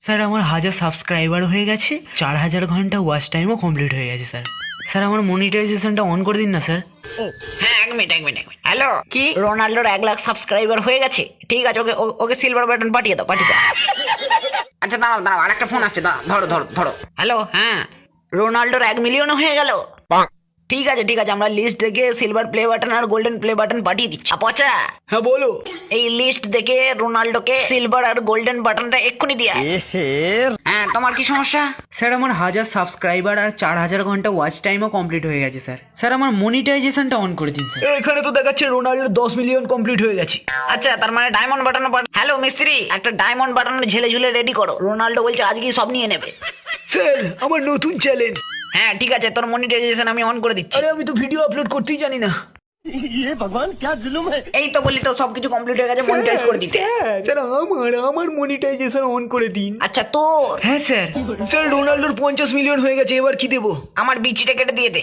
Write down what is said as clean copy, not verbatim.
Sir আমার 1000 subscriber হয়ে গেছে, 4000 ঘন্টা ওয়াচ টাইমও কমপ্লিট হয়ে গেছে স্যার। স্যার আমার মনিটাইজেশনটা অন করে দিন না স্যার। হ্যাঁ, এক মিনিট। হ্যালো, কি রোনাল্ডোর 1 লাখ সাবস্ক্রাইবার হয়ে গেছে? ঠিক আছে, ওকে ওকে সিলভার বাটন পাঠিয়ে দাও। আচ্ছা, দাঁড়াও, আরেকটা ফোন আসছে, ধরো। হ্যালো, হ্যাঁ, রোনাল্ডোর 1 মিলিয়ন হয়ে গেল। ঠিক আছে, আমরা লিস্ট দেখে সিলভার প্লে বাটন আর গোল্ডেন প্লে বাটন পাঠিয়ে দিচ্ছি। পচা, হ্যাঁ বলো। এই লিস্ট দেখে রোনাল্ডোকে সিলভার আর গোল্ডেন বাটনটা এক্ষুনি দিয়ে আয়। হ্যাঁ, তোমার কি সমস্যা? স্যার আমার 1000 সাবস্ক্রাইবার আর 4000 ঘন্টা ওয়াচ টাইমও কমপ্লিট হয়ে গেছে স্যার। স্যার আমার মনিটাইজেশনটা অন করে দিন স্যার। এখানে তো দেখাচ্ছে রোনাল্ডোর 10 মিলিয়ন কমপ্লিট হয়ে গেছে। আচ্ছা, তার মানে ডায়মন্ড বাটনও হ্যালো মিস্ত্রি, একটা ডায়মন্ড বাটন ঝেলে ঝুলে রেডি করো। রোনাল্ডো বলছে আজকেই সব নিয়ে নেবে। স্যার আমার নতুন চ্যালেঞ্জ। হ্যাঁ, ঠিক আছে, তোর মনিটাইজেশন আমি অন করে দিচ্ছি। আরে আমি তো ভিডিও আপলোড করতেই জানি না। ये भगवान क्या जुल्म है। এই তো বলি তো সবকিছু কমপ্লিট হয়ে গেছে, মনিটাইজ করে দিতে। স্যার আমার মনিটাইজেশন অন করে দিন। আচ্ছা, তোর হ্যাঁ স্যার। স্যার রোনাল্ডোর 50 মিলিয়ন হয়ে গেছে, এবার কি দেবো? আমার বিচিটা কেটে দিয়ে দে।